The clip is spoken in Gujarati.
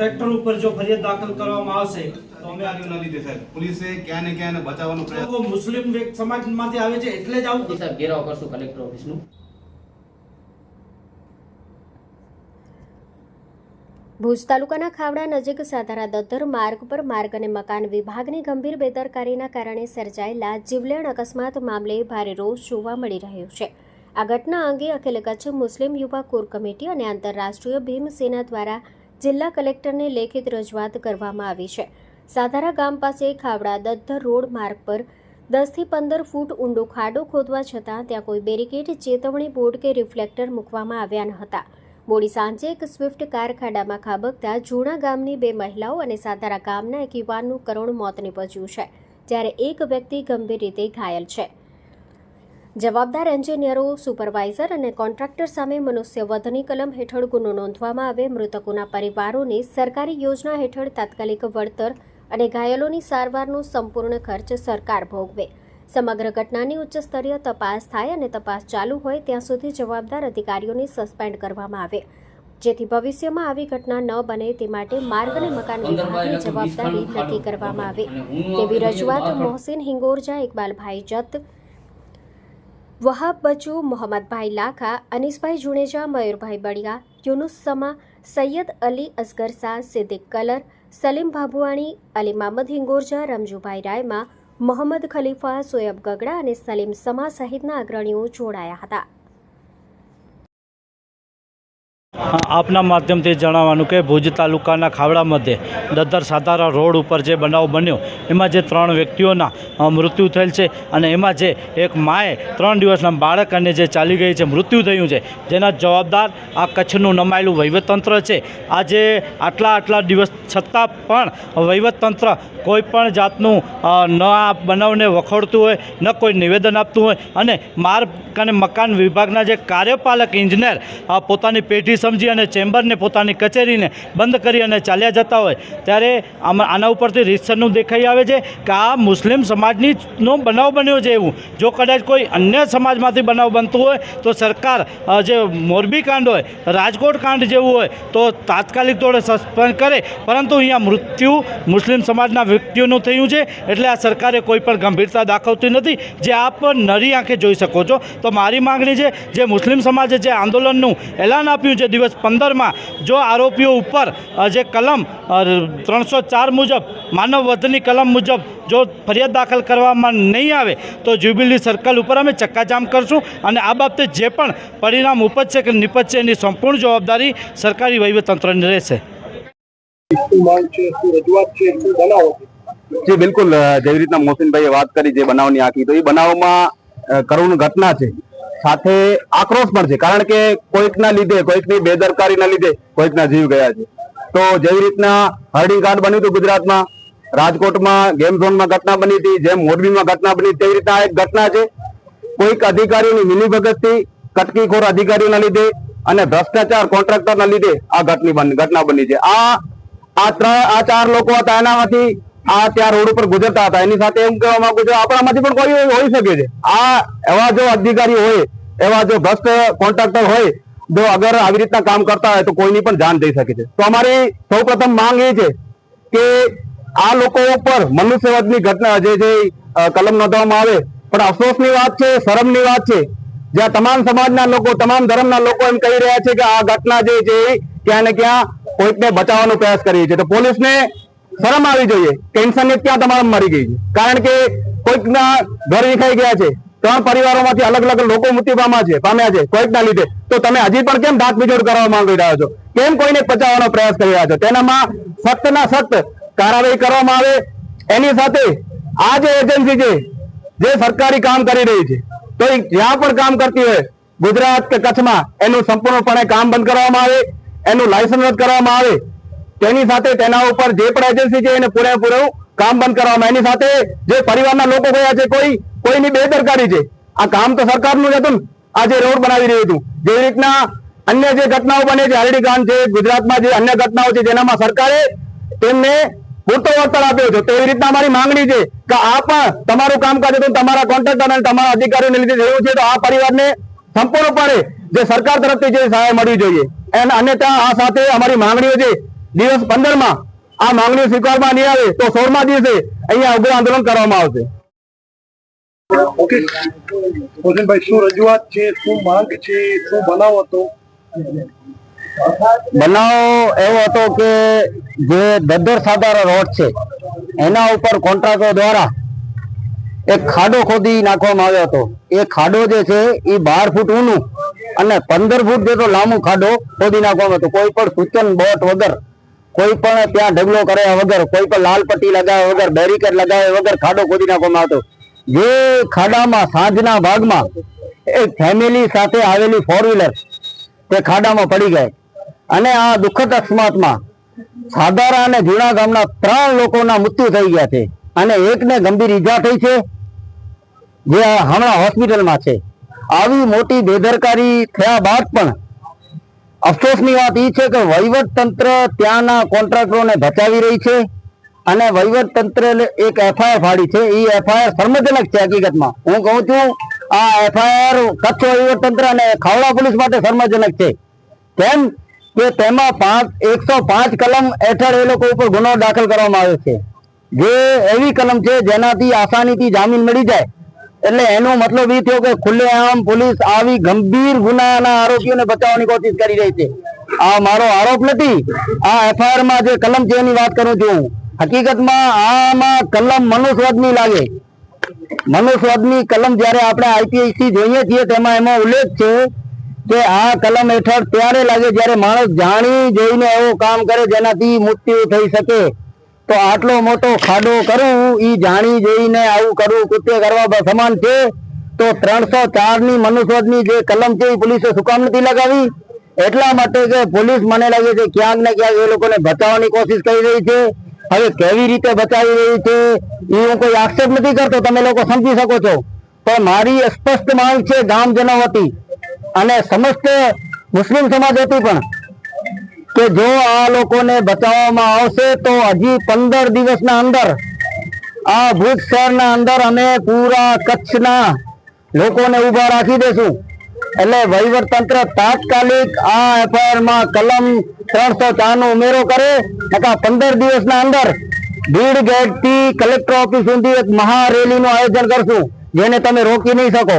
કોન્ટ્રાક્ટર ઉપર જો ફરિયાદ દાખલ કરવામાં આવશે તો અમે ન લીધે સાહેબ પોલીસે ક્યાં ને ક્યાં બચાવવાનો પ્રયાસ તો મુસ્લિમ સમાજમાંથી આવે છે એટલે જ આવું સાહેબ ઘેરાવ કરશું કલેક્ટર ઓફિસનું. ભુજ તાલુકાના ખાવડા નજીક સાધારા દદ્ધર માર્ગ પર માર્ગ અને મકાન વિભાગની ગંભીર બેદરકારીના કારણે સર્જાયેલા જીવલેણ અકસ્માત મામલે ભારે રોષ જોવા મળી રહ્યો છે. આ ઘટના અંગે અખિલ કચ્છ મુસ્લિમ યુવા કોર કમિટી અને આંતરરાષ્ટ્રીય ભીમ સેના દ્વારા જિલ્લા કલેક્ટરને લેખિત રજૂઆત કરવામાં આવી છે. સાધારા ગામ પાસે ખાવડા દદ્ધર રોડ માર્ગ પર 10 થી 15 ફૂટ ઊંડો ખાડો ખોદવા છતાં ત્યાં કોઈ બેરિકેડ, ચેતવણી બોર્ડ કે રિફ્લેક્ટર મૂકવામાં આવ્યા ન હતા. મોડી સાંજે એક સ્વિફ્ટ કાર ખાડામાં ખાબકતા જૂણા ગામની 2 મહિલાઓ અને સાધારા ગામના એક યુવાનનું કરુણ મોત નીપજ્યું છે, જ્યારે એક વ્યક્તિ ગંભીર રીતે ઘાયલ છે. જવાબદાર એન્જિનિયરો, સુપરવાઇઝર અને કોન્ટ્રાક્ટર સામે મનુષ્યવધની કલમ હેઠળ ગુનો નોંધવામાં આવે. મૃતકોના પરિવારોને સરકારી યોજના હેઠળ તાત્કાલિક વળતર અને ઘાયલોની સારવારનો સંપૂર્ણ ખર્ચ સરકાર ભોગવે. સમગ્ર ઘટનાની ઉચ્ચ સ્તરીય તપાસ થાય અને તપાસ ચાલુ હોય ત્યાં સુધી જવાબદાર અધિકારીઓને સસ્પેન્ડ કરવામાં આવે, જેથી ભવિષ્યમાં આવી ઘટના ન બને તે માટે માર્ગ અને મકાન વિભાગની જવાબદારી નક્કી કરવામાં આવે તેવી રજૂઆત મોહસિન હિંગોરજા, ઇકબાલભાઈ જત, વહાબ બચુ, મોહમ્મદભાઈ લાખા, અનીસભાઈ જુણેજા, મયુરભાઈ બળિયા, યુનુસ સમા, સૈયદ અલી અસગર શાહ, સિદ્દીક કલર, સલીમ ભાભુઆણી, અલી મામદ હિંગોરજા, રમજુભાઈ રાયમા, મોહમ્મદ ખલીફા, સોયબ ગગડા અને સલીમ સમા સહિતના અગ્રણીઓ જોડાયા હતા. આપના માધ્યમથી જણાવવાનું કે ભુજ તાલુકાના ખાવડા મધ્યે દદ્ધર સાધારા રોડ ઉપર જે બનાવ બન્યો એમાં જે 3 વ્યક્તિઓના મૃત્યુ થયેલ છે અને એમાં જે એક માએ 3 દિવસના બાળક અને જે ચાલી ગઈ છે મૃત્યુ થયું છે, જેના જવાબદાર આ કચ્છનું નમાયેલું વહીવટતંત્ર છે. આજે આટલા દિવસ છતાં પણ વહીવટતંત્ર કોઈ પણ જાતનું ન આ બનાવને વખોડતું હોય, ન કોઈ નિવેદન આપતું હોય અને માર્ગ અને મકાન વિભાગના જે કાર્યપાલક ઇજનેર પોતાની પેઢી સમજી અને ચેમ્બરને પોતાની કચેરીને બંધ કરી અને ચાલ્યા જતા હોય, ત્યારે આના ઉપરથી રીતસરનું દેખાઈ આવે છે કે આ મુસ્લિમ સમાજનો બનાવ બન્યો છે. એવું જો કદાચ કોઈ અન્ય સમાજમાંથી બનાવ બનતું હોય તો સરકાર જે મોરબી કાંડ હોય, રાજકોટ કાંડ જેવું હોય તો તાત્કાલિક ધોરણે સસ્પેન્ડ કરે, પરંતુ અહીંયા મૃત્યુ મુસ્લિમ સમાજના વ્યક્તિઓનું થયું છે એટલે આ સરકારે કોઈ પણ ગંભીરતા દાખવતી નથી, જે આપ નરી આંખે જોઈ શકો છો. તો મારી માગણી છે, જે મુસ્લિમ સમાજે જે આંદોલનનું એલાન આપ્યું છે દિવસ 15માં, જો આરોપીઓ ઉપર જે કલમ 304 મુજબ માનવ વધની કલમ મુજબ જો ફરિયાદ દાખલ કરવામાં નહીં આવે તો જ્યુબિલી સર્કલ ઉપર અમે ચક્કાજામ કરશું અને આ બાબતે જે પણ પરિણામ ઉપજશે કે નિપજશે એની સંપૂર્ણ જવાબદારી સરકારી વહીવટતંત્રની રહેશે. જી બિલકુલ, જેવી રીતના મોહસિનભાઈએ વાત કરી જે બનાવની આખી, તો એ બનાવમાં કરુણ ઘટના છે, સાથે આક્રોશ પણ છે, કારણ કે કોઈકના લીધે, કોઈકની બેદરકારીના લીધે કોઈકના જીવ ગયા છે. તો જેવી રીતના હર્ડિંગ કાર્ડ બન્યું હતું ગુજરાતમાં, રાજકોટમાં ગેમ ઝોનમાં ઘટના બની હતી, જેમ મોરબીમાં ઘટના બની, તેવી રીતના એક ઘટના છે. કોઈક અધિકારીઓની મિલીભગતથી, કટકીખોર અધિકારીઓના લીધે અને ભ્રષ્ટાચાર કોન્ટ્રાક્ટરના લીધે આ ઘટના બની છે. આ 4 લોકો હતા, એનામાંથી આ ત્યાં રોડ ઉપર ગુજરતા હતા. એની સાથે એમ કહેવા માંગુ છું, આપણામાંથી પણ કોઈ હોઈ શકે છે. એવા જો અધિકારી હોય, એવા જો ભ્રષ્ટ કોન્ટ્રાક્ટર હોય, જો અગર આવી રીતના કામ કરતા હોય તો કોઈની પણ જાન જઈ શકે છે. તો અમારી સૌપ્રથમ માંગ એ છે કે આ લોકો ઉપર મનુષ્યવધની ઘટના જે કલમ નોંધવામાં આવે, પણ અફસોસની વાત છે, શરમની વાત છે, જ્યાં તમામ સમાજના લોકો, તમામ ધર્મના લોકો એમ કહી રહ્યા છે કે આ ઘટના જે છે ક્યાં ને ક્યાં કોઈકને બચાવવાનો પ્રયાસ કરી છે. તો પોલીસને શરમ આવી જોઈએ કે ઇન્સાનિયત ક્યાં તમામ મરી ગઈ છે, કારણ કે કોઈકના ઘર વિખાઈ ગયા છે, 3 પરિવારોમાંથી અલગ અલગ લોકો મૃત્યુ પામ્યા છે કોઈકના લીધે. તો તમે હજી પણ કેમ ઢાક પીછોડ કરવા માંગી રહ્યા છો? કેમ કોઈને બચાવવાનો પ્રયાસ કરી રહ્યા છો? તેનામાં સખ્તના સખ્ત કાર્યવાહી કરવામાં આવે. એની સાથે આ જે એજન્સી છે જે સરકારી કામ કરી રહી છે, તો જ્યાં પણ કામ કરતી હોય ગુજરાત કે કચ્છમાં, એનું સંપૂર્ણપણે કામ બંધ કરવામાં આવે, એનું લાયસન્સ રદ કરવામાં આવે. તેની સાથે તેના ઉપર જે પણ એજન્સી છે એને પૂરેપૂરું કામ બંધ કરવામાં. એની સાથે જે પરિવારના લોકો ગયા છે, કોઈની બેદરકારી છે. આ કામ તો સરકારનું જ હતું, આ જે રોડ બનાવી રહ્યું હતું. જેવી રીતના અન્ય જે ઘટનાઓ બને છે, હરડી કાંડ છે, ગુજરાતમાં જે અન્ય ઘટનાઓ છે જેનામાં સરકારે તેમને પૂરતો વળતર આપ્યો છે, તેવી રીતના અમારી માંગણી છે કે આ પણ તમારું કામકાજ હતું, તમારા કોન્ટ્રાક્ટર અને તમારા અધિકારીઓને લીધે થયું છે, તો આ પરિવારને સંપૂર્ણપણે જે સરકાર તરફથી જે સહાય મળવી જોઈએ. અને અન્યથા આ સાથે અમારી માંગણીઓ છે દિવસ 15માં આ માંગણી સ્વીકારવામાં નહીં આવે તો 16મા દિવસે અહીંયા ઉગ્ર આંદોલન કરવામાં આવશે. ઓકે ભોજનભાઈ, શું રજૂઆત છે, શું માંગ છે, શું બનાવ હતો? બનાવ એવો હતો કે જે દદ્દર સાધારા રોડ છે એના ઉપર કોન્ટ્રાક્ટર દ્વારા એક ખાડો ખોદી નાખવામાં આવ્યો હતો. એ ખાડો જે છે એ 12 ફૂટ ઊંડું અને 15 ફૂટ જેટલો લાંબો ખાડો ખોદી નાખવામાં હતો. કોઈ પણ સૂચન બોટ વગર, કોઈ પણ ત્યાં ઢગલો કર્યા વગર, કોઈ પણ લાલ પટ્ટી લગાવ્યા વગર, બેરિકેડ લગાવ્યા વગર ખાડો ખોદી નાખવામાં હતો. જે ખાડામાં સાંજના ભાગમાં એક ફેમિલી સાથે આવેલી 4 વ્હીલર તે ખાડામાં પડી ગઈ અને આ દુઃખદ અકસ્માતમાં સાધારા અને જૂના ગામના 3 લોકોના મૃત્યુ થઈ ગયા છે અને એકને ગંભીર ઈજા થઈ છે જે હમણાં હોસ્પિટલમાં છે. આવી મોટી બેદરકારી થયા બાદ પણ અફસોસની વાત એ છે કે વહીવટ તંત્ર ત્યાંના કોન્ટ્રાક્ટરોને બચાવી રહી છે અને વહીવટ તંત્ર એક એફઆઈઆર ફાડી છે. એ એફઆઈઆર શર્મજનક છે. હકીકતમાં હું કહું છું આ એફઆઈઆર કચ્છ વહીવટ તંત્ર અને ખાવડા પોલીસ માટે શર્મજનક છે. કેમ કે તેમાં 105 કલમ હેઠળ એ લોકો ઉપર ગુનો દાખલ કરવામાં આવ્યો છે, જે એવી કલમ છે જેનાથી આસાનીથી જામીન મળી જાય. એટલે એનો મતલબ એ થયો કે ખુલ્લેઆમ પોલીસ આવી ગંભીર ગુનાના આરોપીઓને બચાવવાની કોશિશ કરી રહી છે. આ મારો આરોપ નથી, આ એફઆઈઆર માં જે કલમ છે એની વાત કરું છું. હકીકતમાં આમાં કલમ મનુષ્યવાદની લાગે. મનુષ્યવાદની કલમ જ્યારે આપણે આઈપીસી જોઈએ છીએ તેમાં એમાં ઉલ્લેખ છે કે આ કલમ હેઠળ ત્યારે લાગે જ્યારે માણસ જાણી જોઈને એવું કામ કરે જેનાથી મૃત્યુ થઈ શકે. તો આટલો મોટો ખાડો કરવું એ જાણી જોઈને આવું કરવું કૃત્ય કરવા સમાન છે. તો 304 ની મનુષ્યવાદની જે કલમ છે એ પોલીસે શું કામ નથી લગાવી? એટલા માટે કે પોલીસ મને લાગે છે ક્યાંક ને ક્યાંક એ લોકોને બચાવવાની કોશિશ કરી રહી છે. હવે કેવી રીતે બચાવી રહી છે એ હું કોઈ આક્ષેપ નથી કરતો, તમે લોકો સમજી શકો છો. તો મારી સ્પષ્ટ માંગ છે ગામજનો વતી અને સમસ્ત મુસ્લિમ સમાજ વતી પણ કે જો આ લોકોને બચાવવામાં આવશે તો હજી 15 દિવસના અંદર આ ભુજ શહેરના અંદર અમે પૂરા કચ્છના લોકોને ઉભા રાખી દેશું. એટલે વહીવટ તંત્ર તાત્કાલિક આ એફઆઈઆરમાં કલમ 304 નો ઉમેરો કરે. 15 દિવસના અંદર ભીડ ગેટ થી કલેક્ટર ઓફિસ સુધી એક મહારેલીનું આયોજન કરશું જેને તમે રોકી નહીં શકો.